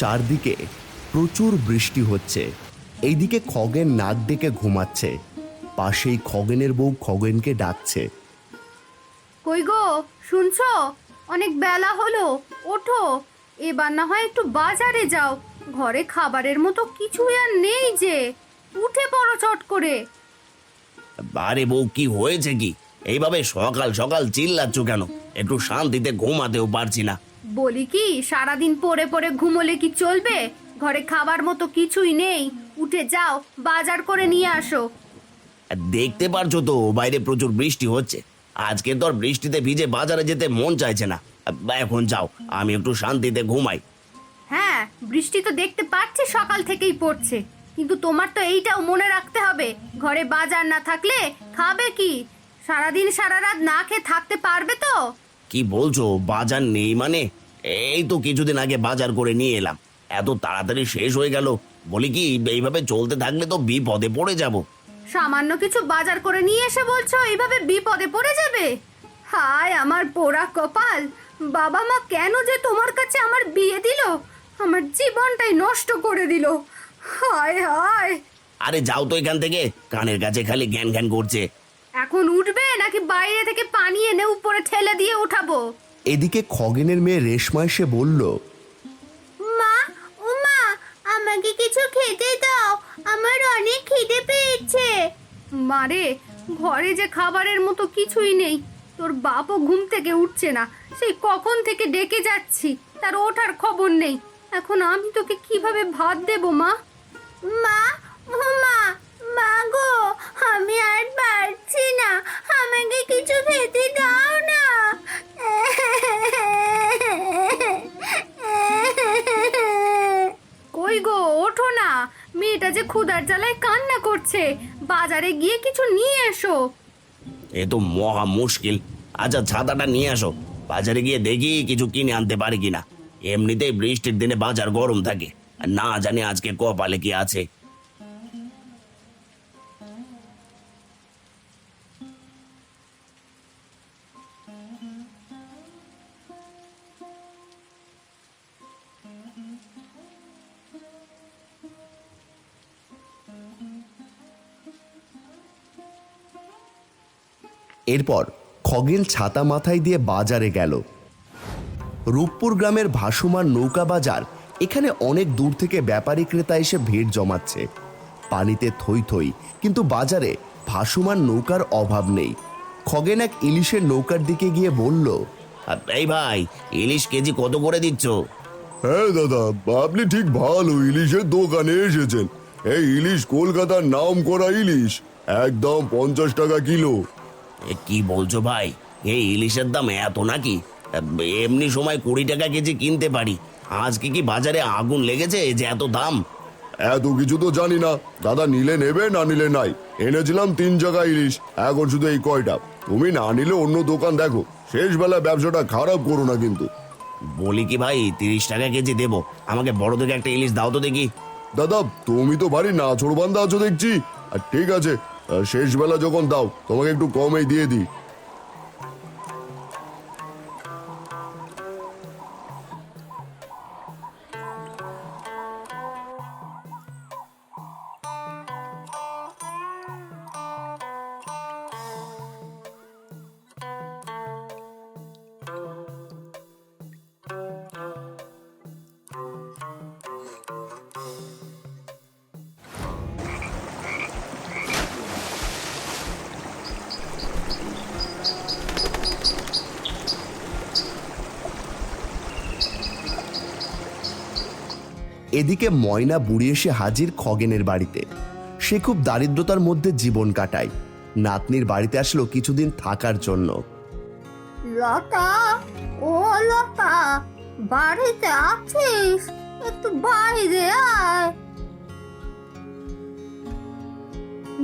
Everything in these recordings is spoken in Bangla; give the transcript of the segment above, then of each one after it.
চারদিকে প্রচুর বৃষ্টি হচ্ছে। এইদিকে খগেন নাক ডেকে ঘুমাচ্ছে। পাশেই খগেনের বউ খগেনকে ডাকছে। কই গো, শুনছো? অনেক বেলা হলো, ওঠো। এবার না হয় একটু বাজারে যাও, ঘরে খাবারের মতো কিছুই আর নেই যে। উঠে পড়ো চট করে। আরে বউ, কি হয়েছে কি? এইভাবে সকাল সকাল চিল্লাচ্ছ কেন? একটু শান্তিতে ঘুমাতেও পারছি না। বলি কি, সারাদিন পড়ে পড়ে ঘুমোলে কি চলবে? ঘরে খাবার মতো কিছুই নেই, উঠে যাও, বাজার করে নিয়ে আসো। দেখতে পারছো তো বাইরে প্রচুর বৃষ্টি হচ্ছে। আজকে তো আর বৃষ্টিতে ভিজে বাজারে যেতে মন চাইছে না। এখন যাও, আমি একটু শান্তিতে ঘুমাই। হ্যাঁ, বৃষ্টি তো দেখতে পাচ্ছি সকাল থেকেই পড়ছে, কিন্তু তোমার তো এইটাও মনে রাখতে হবে, ঘরে বাজার না থাকলে খাবে কি? সারাদিন সারা রাত না খেয়ে থাকতে পারবে তো? কি বলছো, বাজার নেই মানে? এই তো কিছুদিন আগে বাজার করে নিয়ে এলাম, এত তাড়াতাড়ি শেষ হয়ে গেল। বলি কি, এইভাবে চলতে থাকলে তো বিপদে পড়ে যাব। সামান্য কিছু বাজার করে নিয়ে এসে বলছো এইভাবে বিপদে পড়ে যাবে? হায় আমার পোড়া কপাল! বাবা মা কেন যে তোমার কাছে আমার বিয়ে দিল, আমার জীবনটাই নষ্ট করে দিল। হায় হায়! আরে যাও তো এখান থেকে, কানের কাছে খালি জ্ঞান জ্ঞান করছে। এখন উঠবে নাকি বাইরে থেকে পানি এনে উপরে ঠেলে দিয়ে উঠাবো? এদিকে খগেনের মেয়ে রেশমা এসে বলল, মা, ও মা, আমাকে কিছু খেতে দাও, আমার অনেক খিদে পেয়েছে। মারে, ঘরে যে খাবারের মতো কিছুই নেই, তোর বাপও ঘুম থেকে উঠছে না, সেই কখন থেকে ডেকে যাচ্ছি, তার ওঠার খবর নেই। এখন আমি তোকে কিভাবে ভাত দেব মা? মা, ও মা, মা গো, আমি আর পারছি না, আমাকে কিছু খেতে দাও না। কই গো, ওঠো না, মেয়েটা যে ক্ষুধার জ্বালায় কান্না করছে, বাজারে গিয়ে কিছু নিয়ে এসো। এ তো মহা মুশকিল। আচ্ছা, ছাতাটা নিয়ে আসো, বাজারে গিয়ে দেখি কিছু কিনে আনতে পারি কিনা। এমনিতেই বৃষ্টির দিনে বাজার গরম থাকে, আর না জানি আজকে কপালে কি আছে। এরপর খগেন ছাতা মাথায় দিয়ে বাজারে গেল। রূপপুর গ্রামের ভাসমান নৌকা বাজার, এখানে অনেক দূর থেকে ব্যাপারী ক্রেতা এসে ভিড় জমাচ্ছে। পানিতে থই থই, কিন্তু বাজারে ভাসমান নৌকার অভাব নেই। খগেন এক ইলিশের নৌকার দিকে গিয়ে বলল, এই ভাই, ইলিশ কেজি কত করে দিচ্ছ? হ্যাঁ দাদা, আপনি ঠিক ভালো ইলিশের দোকানে এসেছেন। এই ইলিশ কলকাতার নাম করা ইলিশ, একদম 50 টাকা কিলো। কি বলছো ভাই, এই ইলিশের দাম এত নাকি? এমনি সময় 20 টাকা কেজি কিনতে পারি, আজকে কি বাজারে আগুন লেগেছে যে এত দাম? এত কিছু তো জানি না দাদা, নিলে নেবে, না নিলে নাই। এনেছিলাম 3 জায়গা ইলিশ, এখন শুধু এই কয়টা। তুমি না নিলে অন্য দোকান দেখো, শেষ বেলা ব্যবসাটা খারাপ করো না কিন্তু। বলি কি ভাই, 30 টাকা কেজি দেবো, আমাকে বড় থেকে একটা ইলিশ দাও তো দেখি। দাদা, তুমি তো ভারী নাছোড়বান্দা আছো দেখছি। আর ঠিক আছে, শেষ বেলা যখন দাও তোমাকে একটু কমেই দিয়ে দিই। এদিকে ময়না বুড়ি এসে হাজির খগেনের বাড়িতে। সে খুব দারিদ্রতার মধ্যে জীবন কাটায়। নাতনির বাড়িতে আসলো কিছুদিন থাকার জন্য। লতা, ও লতা, বাড়িতে আছিস? একটু বাইরে আয়।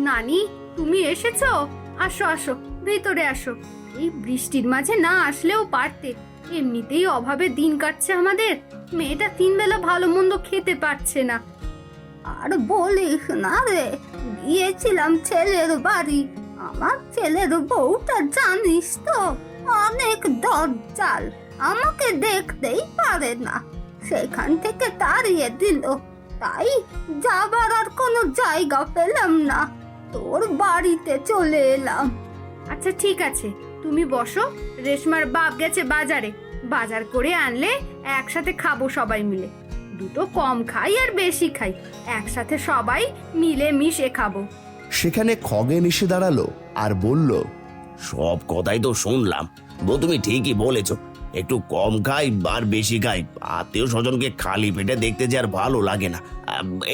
নানি, তুমি এসেছো? আসো আসো, ভেতরে আসো। এই বৃষ্টির মাঝে না আসলেও পারতে, এমনিতেই অভাবে দিন কাটছে আমাদের। মেয়েটা 3 বেলা ভালো মন্দ খেতে পারছে না। আর বলিস না রে, গিয়েছিলাম ছেলের বাড়ি। আমার ছেলের বউটা জানিস তো, অনেক দজ্জাল, আমাকে দেখতেই পারে না। সেখান থেকে তাড়িয়ে দিল। তাই যাবার আর কোনো জায়গা পেলাম না, তোর বাড়িতে চলে এলাম। আচ্ছা ঠিক আছে, তুমি বসো। রেশমার বাপ গেছে বাজারে, বাজার করে আনলে একসাথে খাবো সবাই মিলে। দুটো কম খাই আর বেশি খাই, একসাথে সবাই মিলে মিশে খাবো। সেখানে খগেন এসে দাঁড়ালো আর বলল, সব কথাই তো শুনলাম, বউ তুমি ঠিকই বলেছ। একটু কম খাই আর বেশি খাই, আত্মীয় স্বজনকে খালি পেটে দেখতে যে আর ভালো লাগে না।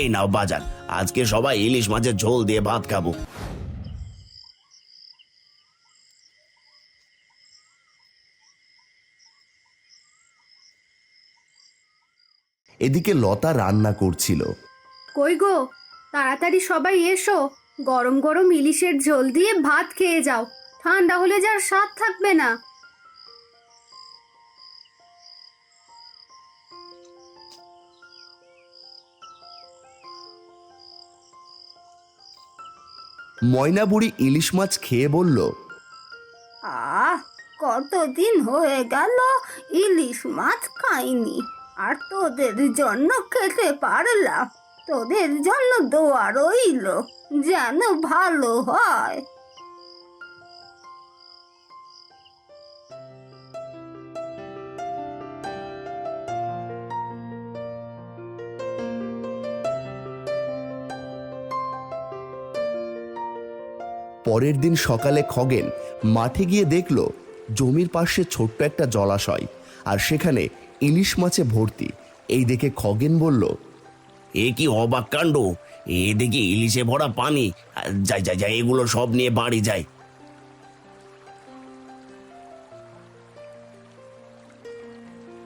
এই নাও বাজার, আজকে সবাই ইলিশ মাছের ঝোল দিয়ে ভাত খাবো। এদিকে লতা রান্না করছিল। কই গো, তাড়াতাড়ি সবাই এসো, গরম গরম ইলিশের ঝোল দিয়ে ভাত খেয়ে যাও, ঠান্ডা হলে যার স্বাদ থাকবে না। ময়না বুড়ি ইলিশ মাছ খেয়ে বলল, আহ, কতদিন হয়ে গেল ইলিশ মাছ খাইনি, আর তোদের জন্য খেতে পারলাম। তোদের জন্য দোয়া রইল যেন ভালো হয়। পরের দিন সকালে খগেন মাঠে গিয়ে দেখল জমির পাশে ছোট্ট একটা জলাশয়, আর সেখানে ইলিশ মাছে ভর্তি। এই দেখে খগেন বলল, এ কি অবাক কাণ্ড! এদিকে ইলিশে ভরা পানি। যাই যাই যাই, এগুলো সব নিয়ে বাড়ি যাই।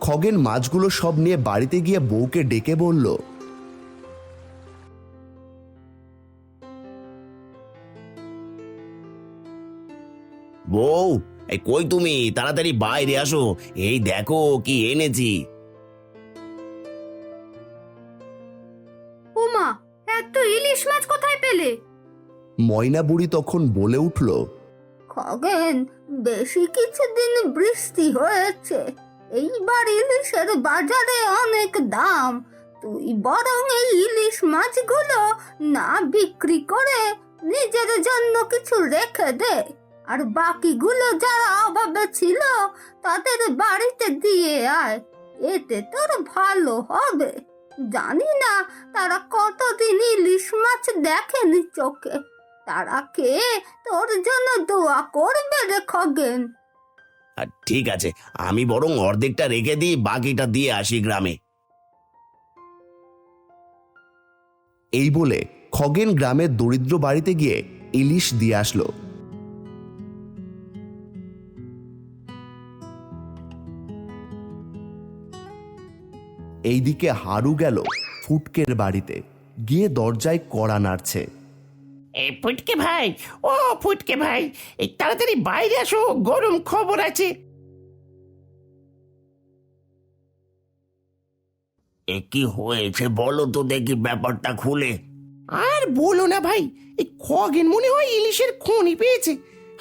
খগেন মাছগুলো সব নিয়ে বাড়িতে গিয়ে বউকে ডেকে বলল, বউ, এই কই তুমি? তাড়াতাড়ি বাইরে আসো, এই দেখো কি এনেছি। ওমা, এত ইলিশ মাছ কোথায় পেলে? ময়না বুড়ি তখন বলে উঠল, খগেন, বেশি কিছুদিন বৃষ্টি হয়েছে, এইবার ইলিশের বাজারে অনেক দাম। তুই বরং এই ইলিশ মাছগুলো না বিক্রি করে নিজের জন্য কিছু রেখে দে, আর বাকিগুলো যারা অভাবে ছিল তাদের বাড়িতে দিয়ে আয়, এতে তোর ভালো হবে। জানি না তারা কতদিন ইলিশ মাছ দেখেনি চোখে, তারা কে তোর জন্য দোয়া করবে রে খগেন। আর ঠিক আছে, আমি বরং অর্ধেকটা রেখে দিই, বাকিটা দিয়ে আসি গ্রামে। এই বলে খগেন গ্রামের দরিদ্র বাড়িতে গিয়ে ইলিশ দিয়ে আসলো। এইদিকে হারু গেল ফুটকের বাড়িতে, গিয়ে দরজায় কড়া নাড়ছে। এই ফুটকে ভাই, ও ফুটকে ভাই, এই তাড়াতাড়ি বাইরে আসো, গরম খবর আছে। এ কি হয়েছে বলো তো দেখি ব্যাপারটা খুলে। আর বলো না ভাই, এই খগেন মনে হয় ইলিশের খনি পেয়েছে।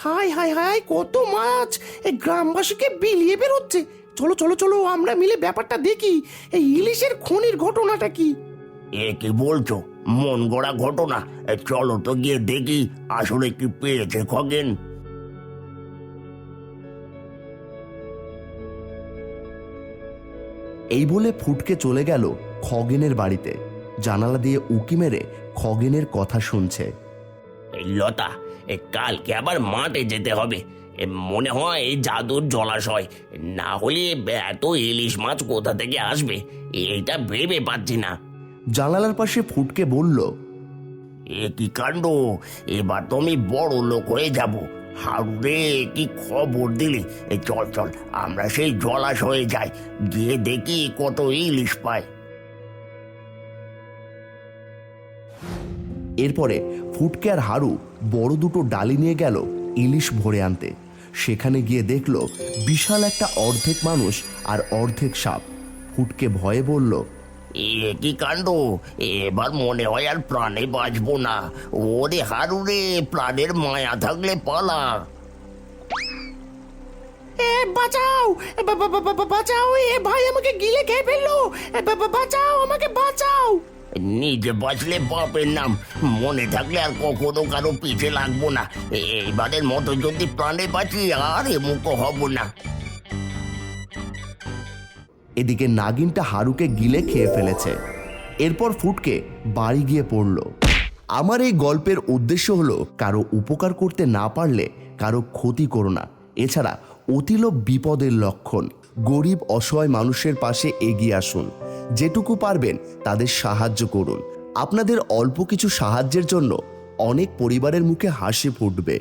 হায় হায় হায়, কত মাছ এই গ্রামবাসীকে বিলিয়ে বেরোচ্ছে। চলো চলো চলো, আমরা মিলে ব্যাপারটা দেখি, এই ইলিশের খনির ঘটনাটা কি। এ কি বলছো? মন গড়া ঘটনা? চলো তো গিয়ে দেখি আসলে কি পেয়েছে খগেন। এই বলে ফুটকে চলে গেল খগেনের বাড়িতে, জানালা দিয়ে উকি মেরে খগেনের কথা শুনছে। এই লতা, কালকে আবার মাঠে যেতে হবে। মনে হয় এই জাদুর জলাশয়, না হলে এত ইলিশ মাছ কোথা থেকে আসবে এইটা ভেবে পাচ্ছি না। জানালার পাশে ফুটকে বলল, এ কি কাণ্ড! এবার তো আমি বড় লোক হয়ে যাব। হারু রে, কি খবর দিলি! চল চল, আমরা সেই জলাশয়ে যাই, গিয়ে দেখি কত ইলিশ পায়। এরপরে ফুটকে আর হারু বড় দুটো ডালি নিয়ে গেল ইলিশ ভরে আনতে। সেখানে গিয়ে দেখলো বিশাল একটা অর্ধেক মানুষ আর অর্ধেক সাপ। ফুটকে ভয়ে বলল, এ কি কাণ্ড! এবার মনে হয় আর প্রাণে বাঁচবো না। ওরে হারু রে, প্রাণের মায়া থাকলে পালা। বাঁচাও বাঁচাও, এ ভাই আমাকে গিলে খেয়ে ফেললো, বাঁচাও, আমাকে বাঁচাও। নিজে বাঁচলে বাপের নাম, মনে থাকলে আর কখনো কারো পিছে লাগবো না। এইবারের মতো যদি প্রাণে বাঁচি আর এমুখ হব না। এদিকে নাগিনটা হারুকে গিলে খেয়ে ফেলেছে। এরপর ফুটকে বাড়ি গিয়ে পড়ল। আমার এই গল্পের উদ্দেশ্য হলো কারো উপকার করতে না পারলে কারো ক্ষতি করো না। এছাড়া অতিলোভ বিপদের লক্ষণ। গরিব অসহায় মানুষের পাশে এগিয়ে আসুন, যেটুকু পারবেন তাদের সাহায্য করুন। আপনাদের অল্প কিছু সাহায্যের জন্য অনেক পরিবারের মুখে হাসি ফুটবে।